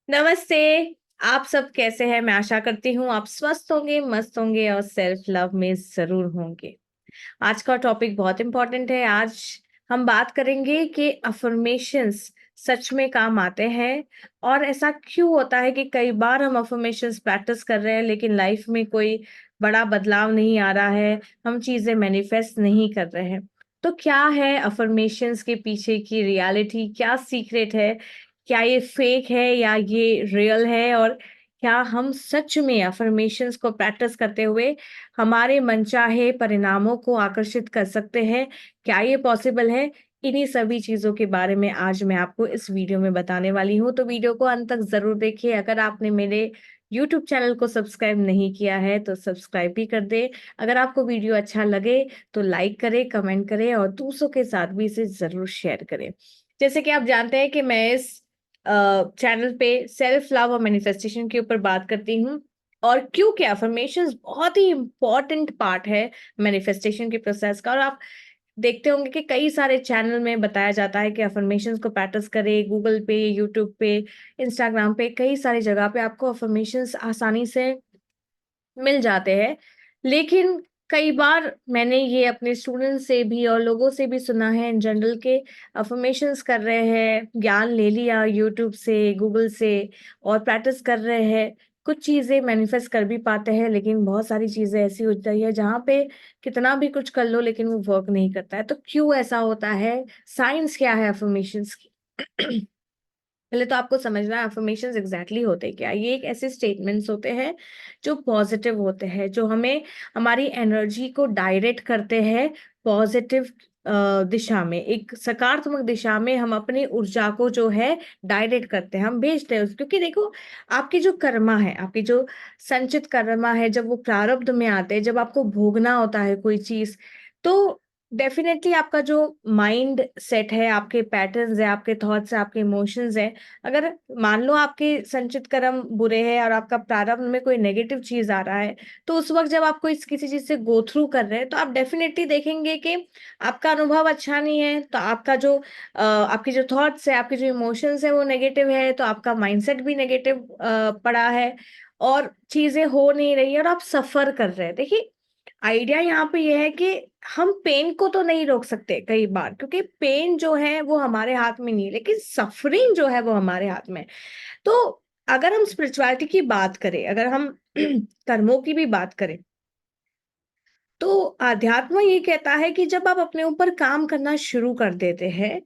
नमस्ते। आप सब कैसे हैं? मैं आशा करती हूँ आप स्वस्थ होंगे, मस्त होंगे और सेल्फ लव में ज़रूर होंगे। आज का टॉपिक बहुत इम्पोर्टेंट है। आज हम बात करेंगे कि अफ़र्मेशंस सच में काम आते हैं और ऐसा क्यों होता है कि कई बार हम अफ़र्मेशंस प्रैक्टिस कर रहे हैं लेकिन लाइफ में कोई बड़ा बदलाव नहीं आ रहा है, हम चीज़ें मैनिफेस्ट नहीं कर रहे हैं। तो क्या है अफ़र्मेशंस के पीछे की रियलिटी? क्या सीक्रेट है? क्या ये फेक है या ये रियल है? और क्या हम सच में अफ़र्मेशंस को प्रैक्टिस करते हुए हमारे मनचाहे परिणामों को आकर्षित कर सकते हैं? क्या ये पॉसिबल है? इन्हीं सभी चीज़ों के बारे में आज मैं आपको इस वीडियो में बताने वाली हूँ, तो वीडियो को अंत तक ज़रूर देखिए। अगर आपने मेरे यूट्यूब चैनल को सब्सक्राइब नहीं किया है, तो सब्सक्राइब भी कर दें। अगर आपको वीडियो अच्छा लगे, तो लाइक करें, कमेंट करें और दूसरों के साथ भी इसे ज़रूर शेयर करें। जैसे कि आप जानते हैं कि मैं इस चैनल पे सेल्फ लव और मैनिफेस्टेशन के ऊपर बात करती हूँ और क्योंकि अफर्मेशंस बहुत ही इम्पोर्टेंट पार्ट है मैनिफेस्टेशन के प्रोसेस का। और आप देखते होंगे कि कई सारे चैनल में बताया जाता है कि अफर्मेशंस को प्रैक्टिस करें। गूगल पे, यूट्यूब पे, इंस्टाग्राम पे, कई सारी जगह पे आपको अफर्मेशंस आसानी से मिल जाते हैं। लेकिन कई बार मैंने ये अपने स्टूडेंट्स से भी और लोगों से भी सुना है इन जनरल के अफ़र्मेशंस कर रहे हैं, ज्ञान ले लिया यूट्यूब से, गूगल से और प्रैक्टिस कर रहे हैं। कुछ चीज़ें मैनिफेस्ट कर भी पाते हैं, लेकिन बहुत सारी चीज़ें ऐसी होती है जहाँ पे कितना भी कुछ कर लो लेकिन वो वर्क नहीं करता है। तो क्यों ऐसा होता है? साइंस क्या है अफ़र्मेशंस की? पहले तो आपको समझना है अफर्मेशंस एग्जैक्टली होते क्या है। ये एक ऐसे स्टेटमेंट्स होते हैं जो पॉजिटिव होते हैं, जो हमें हमारी एनर्जी को डायरेक्ट करते हैं पॉजिटिव दिशा में, एक सकारात्मक दिशा में हम अपनी ऊर्जा को जो है डायरेक्ट करते हैं, हम भेजते हैं क्योंकि देखो आपकी जो कर्मा है, आपकी जो संचित कर्मा है, जब वो प्रारब्ध में आते हैं, जब आपको भोगना होता है कोई चीज, तो डेफिनेटली आपका जो माइंड सेट है, आपके पैटर्न्स है, आपके थॉट्स है, आपके इमोशंस है, अगर मान लो आपके संचित कर्म बुरे हैं और आपका प्रारंभ में कोई नेगेटिव चीज आ रहा है, तो उस वक्त जब आपको इस किसी चीज से गो थ्रू कर रहे हैं, तो आप डेफिनेटली देखेंगे कि आपका अनुभव अच्छा नहीं है। तो आपका जो आपके जो थॉट्स है, आपके जो इमोशंस है वो नेगेटिव है, तो आपका माइंडसेट भी नेगेटिव पड़ा है और चीजें हो नहीं रही है और आप सफर कर रहे हैं। देखिए, आइडिया यहाँ पे ये है कि हम पेन को तो नहीं रोक सकते कई बार, क्योंकि पेन जो है वो हमारे हाथ में नहीं है, लेकिन सफरिंग जो है वो हमारे हाथ में है। तो अगर हम स्पिरिचुअलिटी की बात करें, अगर हम कर्मों की भी बात करें, तो अध्यात्म ये कहता है कि जब आप अपने ऊपर काम करना शुरू कर देते हैं,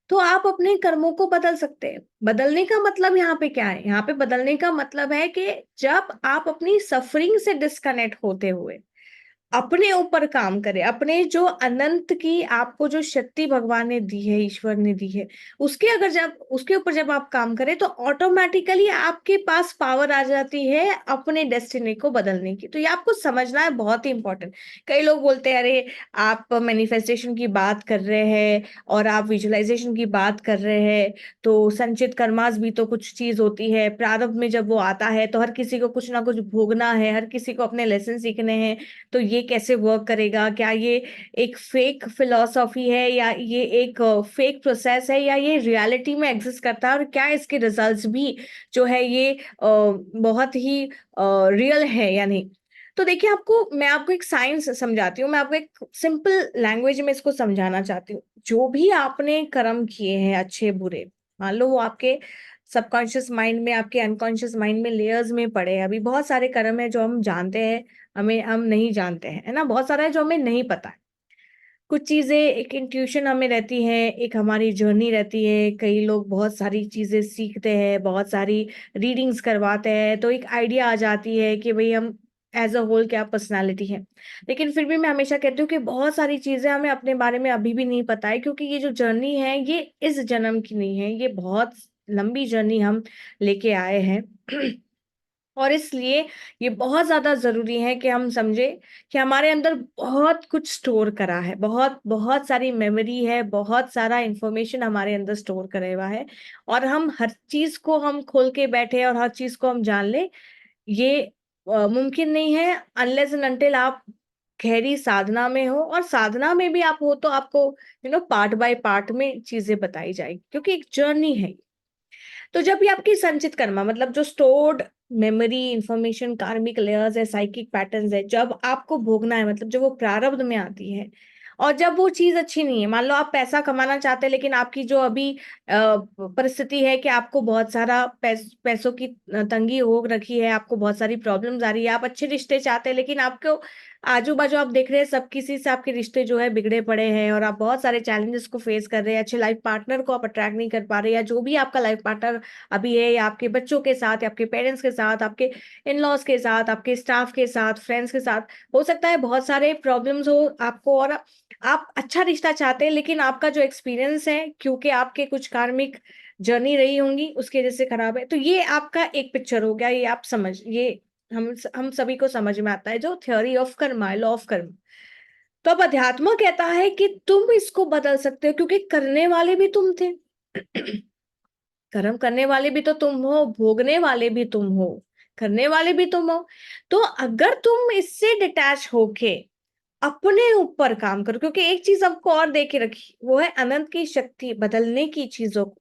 तो आप अपने कर्मों को बदल सकते हैं। बदलने का मतलब यहाँ पे क्या है? यहाँ पे बदलने का मतलब है कि जब आप अपनी सफरिंग से डिस्कनेक्ट होते हुए अपने ऊपर काम करें, अपने जो अनंत की आपको जो शक्ति भगवान ने दी है, ईश्वर ने दी है, उसके अगर जब उसके ऊपर जब आप काम करें, तो ऑटोमेटिकली आपके पास पावर आ जाती है अपने डेस्टिनी को बदलने की। तो ये आपको समझना है, बहुत ही इंपॉर्टेंट। कई लोग बोलते हैं, अरे आप मैनिफेस्टेशन की बात कर रहे हैं और आप विजुअलाइजेशन की बात कर रहे हैं, तो संचित कर्मास भी तो कुछ चीज होती है, प्रारब्ध में जब वो आता है तो हर किसी को कुछ ना कुछ भोगना है, हर किसी को अपने लेसन सीखने हैं, तो ये कैसे वर्क करेगा? क्या ये एक फेक फिलॉसफी है या ये एक फेक प्रोसेस है या ये रियलिटी में एग्जिस्ट करता है? और क्या इसके रिजल्ट्स भी जो है ये बहुत ही रियल है या नहीं? तो देखिए, मैं आपको एक साइंस समझाती हूँ, मैं आपको एक सिंपल लैंग्वेज में इसको समझाना चाहती हूँ। जो भी आपने कर्म किए हैं अच्छे बुरे, मान लो वो आपके सबकॉन्शियस माइंड में, आपके अनकॉन्शियस माइंड में लेयर्स में पड़े हैं। अभी बहुत सारे कर्म है जो हम जानते हैं, हम नहीं जानते हैं, है ना? बहुत सारा है जो हमें नहीं पता है। कुछ चीज़ें एक इंट्यूशन हमें रहती है, एक हमारी जर्नी रहती है। कई लोग बहुत सारी चीज़ें सीखते हैं, बहुत सारी रीडिंग्स करवाते हैं, तो एक आइडिया आ जाती है कि भई हम एज़ अ होल क्या पर्सनैलिटी है। लेकिन फिर भी मैं हमेशा कहती हूँ कि बहुत सारी चीज़ें हमें अपने बारे में अभी भी नहीं पता है, क्योंकि ये जो जर्नी है, ये इस जन्म की नहीं है, ये बहुत लंबी जर्नी हम लेके आए हैं। और इसलिए ये बहुत ज़्यादा ज़रूरी है कि हम समझें कि हमारे अंदर बहुत कुछ स्टोर करा है, बहुत बहुत सारी मेमोरी है, बहुत सारा इन्फॉर्मेशन हमारे अंदर स्टोर करा हुआ है और हम हर चीज़ को हम खोल के बैठे और हर चीज़ को हम जान लें, ये मुमकिन नहीं है अनलेस एंड अनटिल आप गहरी साधना में हो। और साधना में भी आप हो तो आपको पार्ट बाय पार्ट में चीज़ें बताई जाएगी, क्योंकि एक जर्नी है। तो जब भी आपकी संचित कर्मा मतलब जो स्टोर्ड मेमोरी इंफॉर्मेशन कार्मिक लेयर्स है साइकिक पैटर्न्स है, जब आपको भोगना है मतलब जब वो प्रारब्ध में आती है और जब वो चीज अच्छी नहीं है, मान लो आप पैसा कमाना चाहते हैं लेकिन आपकी जो अभी परिस्थिति है कि आपको बहुत सारा पैसों की तंगी हो रखी है, आपको बहुत सारी प्रॉब्लम्स आ रही है, आप अच्छे रिश्ते चाहते हैं लेकिन आपको आजू बाजू आप देख रहे हैं सब किसी से आपके रिश्ते जो है बिगड़े पड़े हैं और आप बहुत सारे चैलेंजेस को फेस कर रहे हैं, अच्छे लाइफ पार्टनर को आप अट्रैक्ट नहीं कर पा रहे, या जो भी आपका लाइफ पार्टनर अभी है, या आपके बच्चों के साथ, या आपके पेरेंट्स के साथ, आपके इन लॉज के साथ, आपके स्टाफ के साथ, फ्रेंड्स के साथ, हो सकता है बहुत सारे प्रॉब्लम्स हो आपको और आप अच्छा रिश्ता चाहते हैं लेकिन आपका जो एक्सपीरियंस है क्योंकि आपके कुछ कार्मिक जर्नी रही होंगी उसकी वजह से खराब है। तो ये आपका एक पिक्चर हो गया, ये आप समझ, ये हम सभी को समझ में आता है जो थ्योरी ऑफ कर्मा है, लॉ ऑफ कर्म। तो अब अध्यात्म कहता है कि तुम इसको बदल सकते हो क्योंकि करने वाले भी तुम थे। कर्म करने वाले भी तो तुम हो, भोगने वाले भी तुम हो, करने वाले भी तुम हो। तो अगर तुम इससे डिटैच होके अपने ऊपर काम करो, क्योंकि एक चीज आपको और दे के रखी, वो है अनंत की शक्ति बदलने की चीजों को,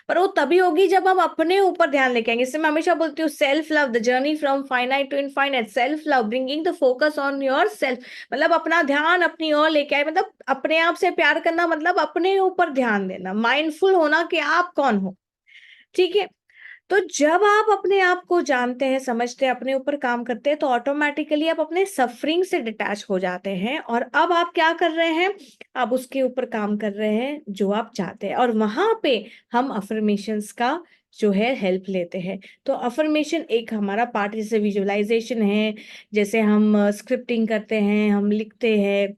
पर वो तभी होगी जब हम अपने ऊपर ध्यान लेके आएंगे। इससे मैं हमेशा बोलती हूँ self love the journey from finite to infinite, self love bringing the focus on your self, मतलब अपना ध्यान अपनी ओर लेके आए, मतलब अपने आप से प्यार करना, मतलब अपने ऊपर ध्यान देना, माइंडफुल होना कि आप कौन हो। ठीक है। तो जब आप अपने आप को जानते हैं, समझते हैं, अपने ऊपर काम करते हैं, तो ऑटोमेटिकली आप अपने सफरिंग से डिटैच हो जाते हैं और अब आप क्या कर रहे हैं, आप उसके ऊपर काम कर रहे हैं जो आप चाहते हैं, और वहां पे हम अफर्मेशंस का जो है हेल्प लेते हैं। तो अफर्मेशन एक हमारा पार्ट, जैसे विजुअलाइजेशन है, जैसे हम स्क्रिप्टिंग करते हैं, हम लिखते हैं,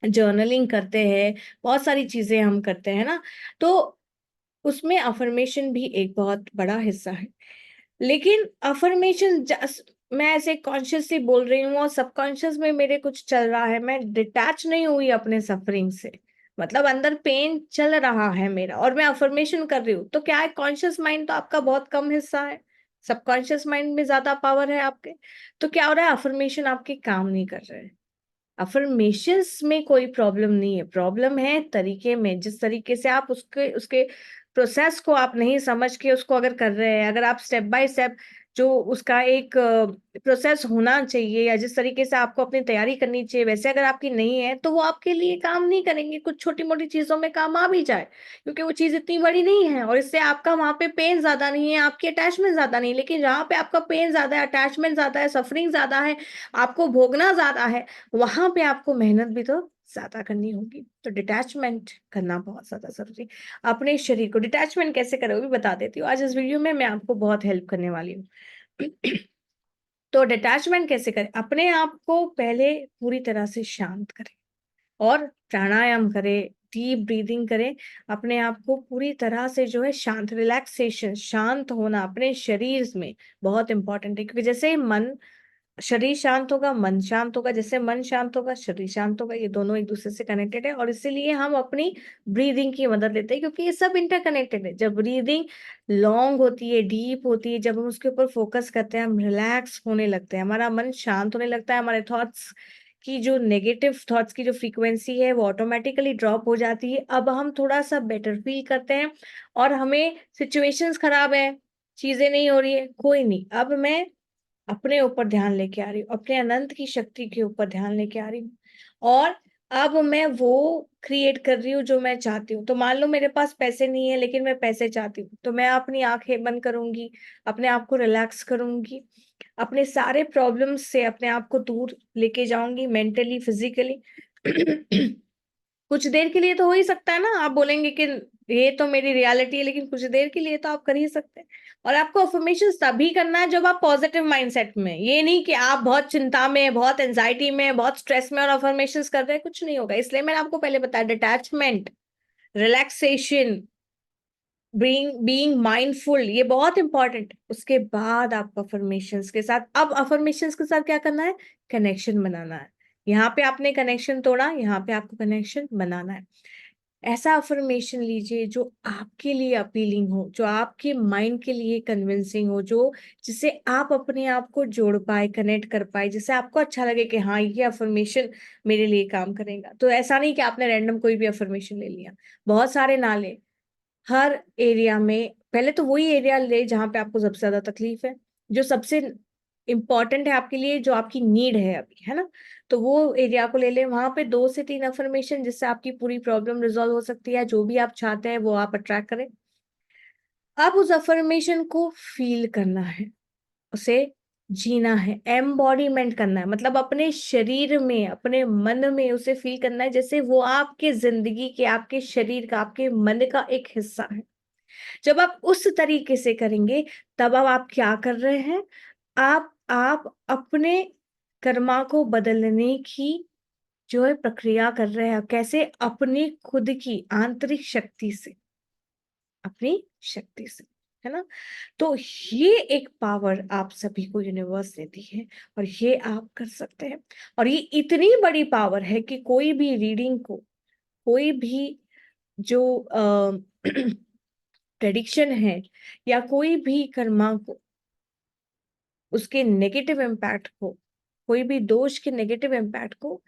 जर्नलिंग करते हैं, बहुत सारी चीजें हम करते हैं ना, तो उसमें अफर्मेशन भी एक बहुत बड़ा हिस्सा है। लेकिन अफर्मेशन मैं ऐसे कॉन्शियसली बोल रही हूँ और सबकॉन्शियस में मेरे कुछ चल रहा है, मैं डिटैच नहीं हुई अपने सफरिंग से, मतलब अंदर पेन चल रहा है मेरा और मैं अफर्मेशन कर रही हूँ, तो क्या है, कॉन्शियस माइंड तो आपका बहुत कम हिस्सा है, सबकॉन्शियस माइंड में ज्यादा पावर है आपके। तो क्या हो रहा है, अफर्मेशन आपके काम नहीं कर रहे हैं। अफर्मेशंस में कोई प्रॉब्लम नहीं है, प्रॉब्लम है तरीके में, जिस तरीके से आप उसके उसके प्रोसेस को आप नहीं समझ के उसको अगर कर रहे हैं, अगर आप स्टेप बाय स्टेप जो उसका एक प्रोसेस होना चाहिए, या जिस तरीके से आपको अपनी तैयारी करनी चाहिए वैसे अगर आपकी नहीं है, तो वो आपके लिए काम नहीं करेंगे। कुछ छोटी मोटी चीजों में काम आ भी जाए क्योंकि वो चीज इतनी बड़ी नहीं है और इससे आपका वहां पे पेन ज्यादा नहीं है, आपकी अटैचमेंट ज्यादा नहीं, लेकिन जहाँ पे आपका पेन ज्यादा है, अटैचमेंट ज्यादा है, सफरिंग ज्यादा है, आपको भोगना ज्यादा है, वहां पे आपको मेहनत भी तो ज्यादा करनी होगी। तो डिटैचमेंट करना बहुत ज्यादा जरूरी। अपने शरीर को डिटैचमेंट कैसे करें वो भी बता देती हूँ आज इस वीडियो में, मैं आपको बहुत हेल्प करने वाली हूँ। तो डिटैचमेंट कैसे करें, अपने आप को पहले पूरी तरह से शांत करें और प्राणायाम करें, डीप ब्रीदिंग करें, अपने आप को पूरी तरह से जो है शांत, रिलैक्सेशन, शांत होना अपने शरीर में बहुत इंपॉर्टेंट है, क्योंकि जैसे मन, शरीर शांत होगा मन शांत होगा, जैसे मन शांत होगा शरीर शांत होगा, ये दोनों एक दूसरे से कनेक्टेड है और इसीलिए हम अपनी ब्रीदिंग की मदद लेते हैं क्योंकि ये सब इंटरकनेक्टेड है। जब ब्रीदिंग लॉन्ग होती है, डीप होती है, जब हम उसके ऊपर फोकस करते हैं, हम रिलैक्स होने लगते हैं, हमारा मन शांत होने लगता है, हमारे थॉट्स की जो नेगेटिव थॉट्स की जो फ्रीक्वेंसी है वो ऑटोमेटिकली ड्रॉप हो जाती है। अब हम थोड़ा सा बेटर फील करते हैं और हमें सिचुएशंस खराब है, चीजें नहीं हो रही है, कोई नहीं, अब मैं अपने ऊपर ध्यान लेके आ रही हूँ, अपने अनंत की शक्ति के ऊपर ध्यान लेके आ रही हूँ और अब मैं वो क्रिएट कर रही हूँ जो मैं चाहती हूँ। तो मान लो मेरे पास पैसे नहीं है लेकिन मैं पैसे चाहती हूँ, तो मैं अपनी आंखें बंद करूंगी, अपने आप को रिलैक्स करूंगी, अपने सारे प्रॉब्लम्स से अपने आप को दूर लेके जाऊंगी, मेंटली फिजिकली। कुछ देर के लिए तो हो ही सकता है ना, आप बोलेंगे कि ये तो मेरी रियलिटी है, लेकिन कुछ देर के लिए तो आप कर ही सकते हैं। और आपको अफर्मेशन तभी करना है जब आप पॉजिटिव माइंडसेट में, ये नहीं कि आप बहुत चिंता में, बहुत एंजाइटी में, बहुत स्ट्रेस में और अफर्मेशन कर रहे हैं, कुछ नहीं होगा। इसलिए मैंने आपको पहले बताया डिटैचमेंट, रिलैक्सेशन, बीइंग माइंडफुल, ये बहुत इंपॉर्टेंट। उसके बाद आपको अफर्मेशंस के साथ, अब अफर्मेशंस के साथ क्या करना है, कनेक्शन बनाना है। यहाँ पे आपने कनेक्शन तोड़ा, यहाँ पे आपको कनेक्शन बनाना है। ऐसा अफर्मेशन लीजिए जो आपके लिए अपीलिंग हो, जो आपके माइंड के लिए कन्विंसिंग हो, जो जिससे आप अपने आप को जोड़ पाए, कनेक्ट कर पाए, जिससे आपको अच्छा लगे कि हाँ ये अफर्मेशन मेरे लिए काम करेगा। तो ऐसा नहीं कि आपने रैंडम कोई भी अफर्मेशन ले लिया, बहुत सारे ना ले, हर एरिया में पहले तो वही एरिया ले जहाँ पे आपको सबसे ज़्यादा तकलीफ है, जो सबसे इम्पोर्टेंट है आपके लिए, जो आपकी नीड है अभी, है ना? तो वो एरिया को ले लें, वहाँ पे 2 से 3 अफ़र्मेशन जिससे आपकी पूरी प्रॉब्लम रिज़ॉल्व हो सकती है, जो भी आप चाहते हैं वो आप अट्रैक्ट करें। अब उस अफ़र्मेशन को फ़ील करना है, उसे जीना है, एम्बॉडीमेंट करना है, मतलब अपने शरीर में, अपने मन में उसे फ़ील करना है जैसे वो आपके ज़िंदगी के, आपके शरीर का, आपके मन का एक हिस्सा है। जब आप उस तरीके से करेंगे, तब अब आप क्या कर रहे हैं? आप अपने कर्मा को बदलने की जो है प्रक्रिया कर रहे हैं। कैसे? अपनी खुद की आंतरिक शक्ति से, अपनी शक्ति से, है ना? तो ये एक पावर आप सभी को यूनिवर्स देती है और ये आप कर सकते हैं। और ये इतनी बड़ी पावर है कि कोई भी रीडिंग को, कोई भी जो प्रेडिक्शन है या कोई भी कर्मा को, उसके नेगेटिव इम्पैक्ट को, कोई भी दोष के नेगेटिव इम्पैक्ट को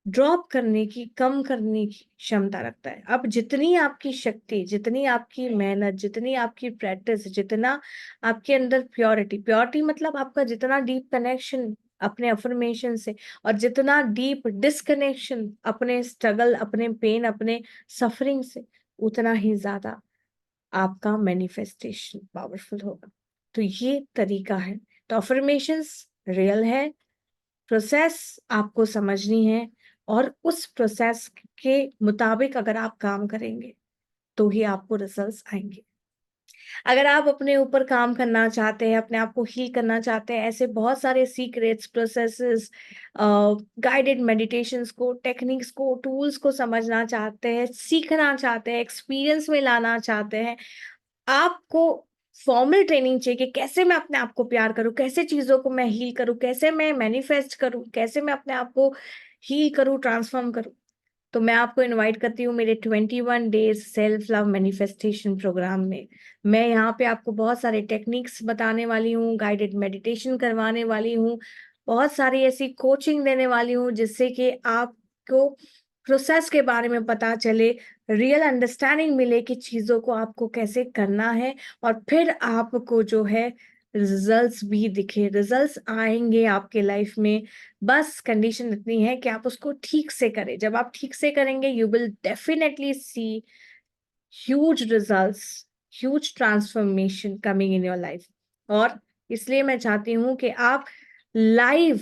ड्रॉप करने की, कम करने की क्षमता रखता है। अब जितनी आपकी शक्ति, जितनी आपकी मेहनत, जितनी आपकी प्रैक्टिस, जितना आपके अंदर प्योरिटी, प्योरिटी मतलब आपका जितना डीप कनेक्शन अपने अफर्मेशन से और जितना डीप डिस्कनेक्शन अपने स्ट्रगल, अपने पेन, अपने सफरिंग से, उतना ही ज़्यादा आपका मैनिफेस्टेशन पावरफुल होगा। तो ये तरीका है। तो अफर्मेशंस रियल है, प्रोसेस आपको समझनी है और उस प्रोसेस के मुताबिक अगर आप काम करेंगे, तो ही आपको रिजल्ट्स आएँगे। अगर आप अपने ऊपर काम करना चाहते हैं, अपने आप को हील करना चाहते हैं, ऐसे बहुत सारे सीक्रेट्स, प्रोसेसेस, गाइडेड मेडिटेशंस को, टेक्निक्स को, टूल्स को समझना चाहते हैं, सीखना चाहते हैं, एक्सपीरियंस में लाना चाहते हैं, आपको फॉर्मल ट्रेनिंग चाहिए कि कैसे मैं अपने आप को प्यार करूँ, कैसे चीज़ों को मैं हील करूँ, कैसे मैं मैनिफेस्ट करूँ, कैसे मैं अपने आप को हील करूँ, ट्रांसफॉर्म करूँ। तो मैं आपको इनवाइट करती हूँ मेरे 21 days self love manifestation program में। मैं यहाँ पे आपको बहुत सारे टेक्निक्स बताने वाली हूँ, गाइडेड मेडिटेशन करवाने वाली हूँ, बहुत सारी ऐसी कोचिंग देने वाली हूँ जिससे कि आपको प्रोसेस के बारे में पता चले, रियल अंडरस्टैंडिंग मिले कि चीज़ों को आपको कैसे करना है और फिर आपको जो है रिजल्ट्स भी दिखे, रिजल्ट्स आएँगे आपके लाइफ में। बस कंडीशन इतनी है कि आप उसको ठीक से करें। जब आप ठीक से करेंगे, you will definitely C huge results, huge transformation coming in your life. और इसलिए मैं चाहती हूँ कि आप लाइव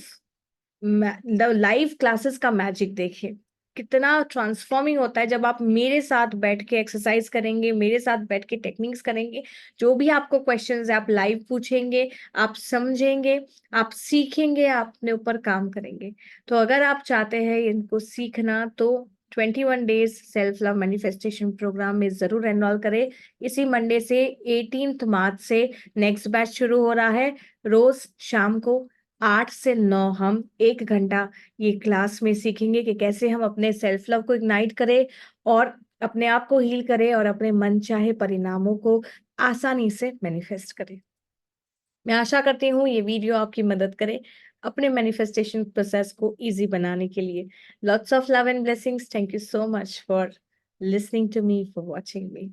लाइव क्लासेस का मैजिक देखिए। कितना ट्रांसफॉर्मिंग होता है जब आप मेरे साथ बैठ के एक्सरसाइज करेंगे, मेरे साथ बैठ के टेक्निक्स करेंगे। जो भी आपको क्वेश्चंस है आप लाइव पूछेंगे, आप समझेंगे, आप सीखेंगे, आप अपने ऊपर काम करेंगे। तो अगर आप चाहते हैं इनको सीखना, तो 21 days self love manifestation program में ज़रूर एनरोल करें। इसी मंडे से 18 मार्च से नेक्स्ट बैच शुरू हो रहा है। रोज़ शाम को 8 से 9 हम 1 घंटा ये क्लास में सीखेंगे कि कैसे हम अपने सेल्फ लव को इग्नाइट करें और अपने आप को हील करें और अपने मनचाहे परिणामों को आसानी से मैनिफेस्ट करें। मैं आशा करती हूँ ये वीडियो आपकी मदद करे अपने मैनिफेस्टेशन प्रोसेस को ईज़ी बनाने के लिए। Lots of love and blessings. Thank you so much for listening to me, for watching me.